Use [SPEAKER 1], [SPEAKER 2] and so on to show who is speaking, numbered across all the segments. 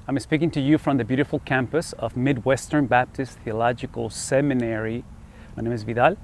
[SPEAKER 1] I'm speaking to you from the beautiful campus of Midwestern Baptist Theological Seminary. My name is Vidal,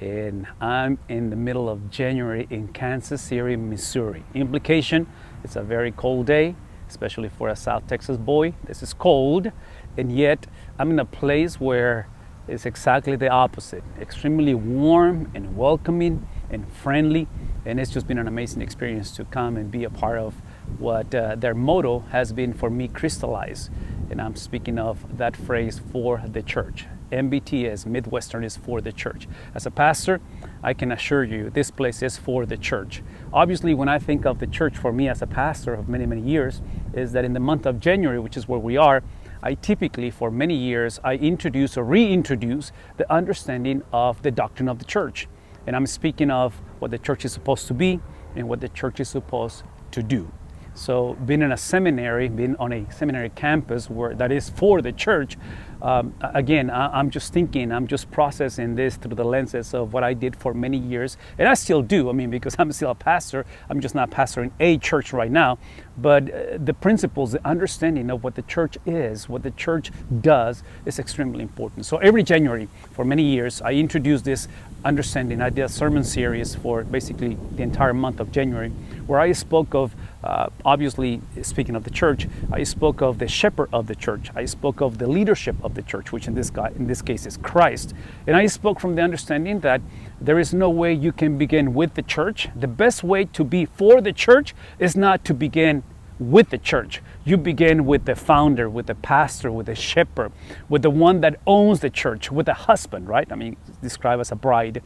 [SPEAKER 1] and I'm in the middle of January in Kansas City, Missouri. Implication, it's a very cold day, especially for a South Texas boy. This is cold, and yet I'm in a place where it's exactly the opposite. Extremely warm and welcoming and friendly, and it's just been an amazing experience to come and be a part of what their motto has been for me, crystallized. And I'm speaking of that phrase, for the church. MBTS, Midwestern, is for the church. As a pastor, I can assure you this place is for the church. Obviously, when I think of the church for me as a pastor of many, many years, is that in the month of January, which is where we are, I typically, for many years, I introduce or reintroduce the understanding of the doctrine of the church. And I'm speaking of what the church is supposed to be and what the church is supposed to do. So being in a seminary, being on a seminary campus where that is for the church, again, I'm just thinking, I'm just processing this through the lenses of what I did for many years. And I still do, because I'm still a pastor. I'm just not pastoring a church right now. But the principles, the understanding of what the church is, what the church does, is extremely important. So every January, for many years, I introduced this understanding. I did a sermon series for basically the entire month of January, where I spoke of, obviously speaking of the church, I spoke of the shepherd of the church. I spoke of the leadership of the church, which in this case is Christ. And I spoke from the understanding that there is no way you can begin with the church. The best way to be for the church is not to begin with the church. You begin with the founder, with the pastor, with the shepherd, with the one that owns the church, with the husband, right? Described as a bride.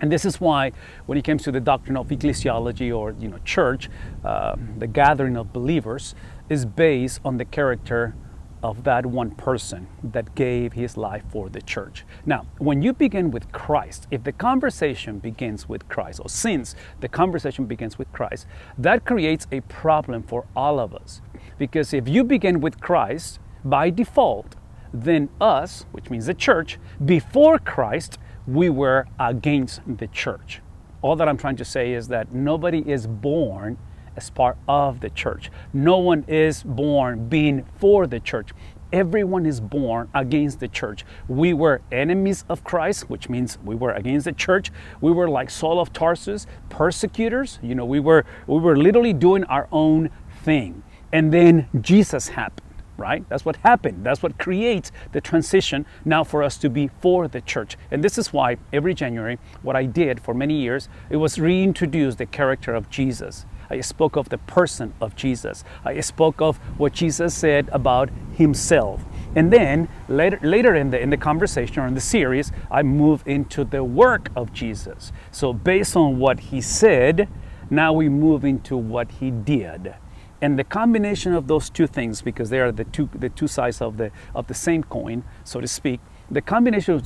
[SPEAKER 1] And this is why, when it comes to the doctrine of ecclesiology or church, the gathering of believers is based on the character of that one person that gave his life for the church. Now, when you begin with Christ, if the conversation begins with Christ, or since the conversation begins with Christ, that creates a problem for all of us. Because if you begin with Christ, by default, then us, which means the church, before Christ, we were against the church. All that I'm trying to say is that nobody is born as part of the church. No one is born being for the church. Everyone is born against the church. We were enemies of Christ, which means we were against the church. We were like Saul of Tarsus, persecutors. We were literally doing our own thing. And then Jesus happened. Right? That's what happened. That's what creates the transition now for us to be for the church. And this is why every January, what I did for many years, it was reintroduce the character of Jesus. I spoke of the person of Jesus. I spoke of what Jesus said about himself. And then later in the conversation or in the series, I move into the work of Jesus. So based on what he said, now we move into what he did. And the combination of those two things, because they are the two sides of the same coin, so to speak, the combination of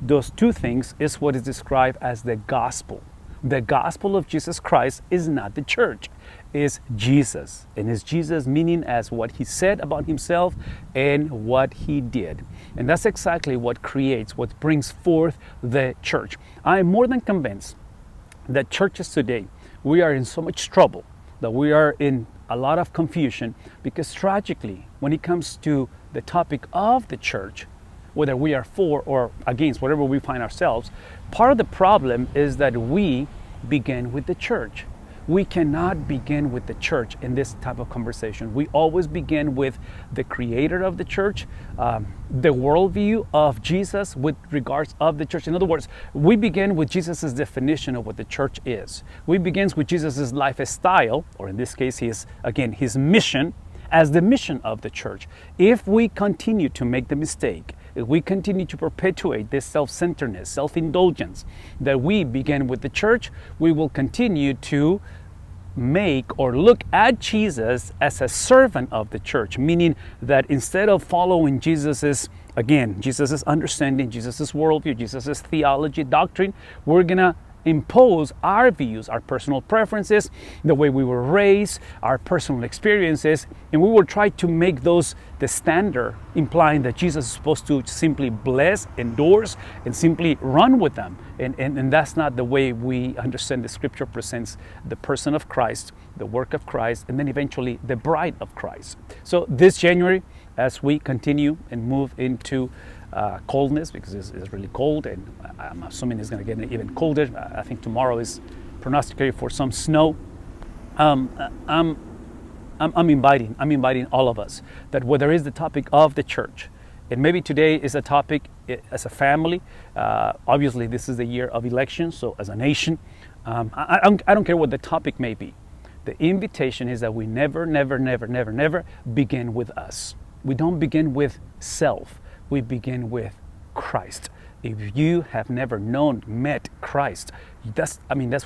[SPEAKER 1] those two things is what is described as the gospel. The gospel of Jesus Christ is not the church, is Jesus. And is Jesus meaning as what he said about himself and what he did. And that's exactly what brings forth the church. I am more than convinced that churches today, we are in so much trouble, that we are in a lot of confusion, because tragically, when it comes to the topic of the church, whether we are for or against, whatever we find ourselves, part of the problem is that we begin with the church. We cannot begin with the church in this type of conversation. We always begin with the creator of the church, the worldview of Jesus with regards of the church. In other words, we begin with Jesus' definition of what the church is. We begin with Jesus' lifestyle, or in this case, his mission, as the mission of the church. If we continue to make the mistake, if we continue to perpetuate this self-centeredness, self-indulgence, that we begin with the church, we will continue to make or look at Jesus as a servant of the church, meaning that instead of following Jesus's understanding, Jesus's worldview, Jesus's theology, doctrine, we're gonna impose our views, our personal preferences, the way we were raised, our personal experiences, and we will try to make those the standard, implying that Jesus is supposed to simply bless, endorse, and simply run with them. And that's not the way we understand the scripture presents the person of Christ, the work of Christ, and then eventually the bride of Christ. So this January, as we continue and move into coldness, because it's really cold, and I'm assuming it's going to get even colder. I think tomorrow is prognosticated for some snow. I'm inviting all of us that whether it's the topic of the church, and maybe today is a topic as a family. Obviously, this is the year of elections, so as a nation, I don't care what the topic may be. The invitation is that we never begin with us. We don't begin with self. We begin with Christ. If you have never met Christ, that's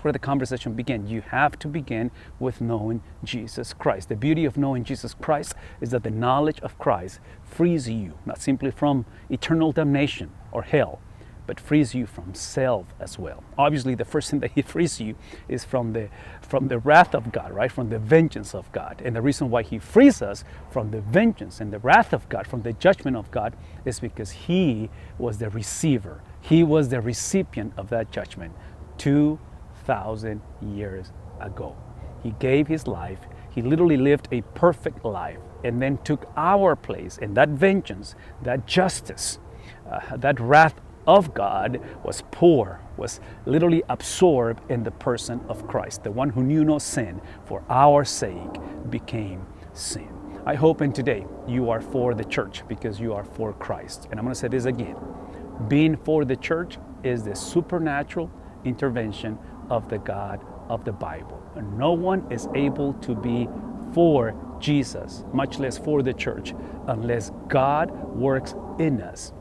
[SPEAKER 1] where the conversation begins. You have to begin with knowing Jesus Christ. The beauty of knowing Jesus Christ is that the knowledge of Christ frees you, not simply from eternal damnation or hell, but frees you from self as well. Obviously, the first thing that He frees you is from the wrath of God, right? From the vengeance of God. And the reason why He frees us from the vengeance and the wrath of God, from the judgment of God, is because He was the receiver. He was the recipient of that judgment 2,000 years ago. He gave His life. He literally lived a perfect life and then took our place. And that vengeance, that justice, that wrath of God was literally absorbed in the person of Christ. The one who knew no sin for our sake became sin. I hope in today you are for the church because you are for Christ. And I'm going to say this again. Being for the church is the supernatural intervention of the God of the Bible. And no one is able to be for Jesus, much less for the church, unless God works in us.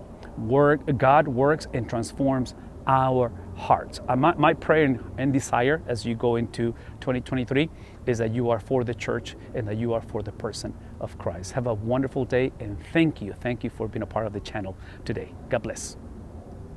[SPEAKER 1] God works and transforms our hearts. My prayer and desire as you go into 2023 is that you are for the church and that you are for the person of Christ. Have a wonderful day, and thank you for being a part of the channel today. God bless.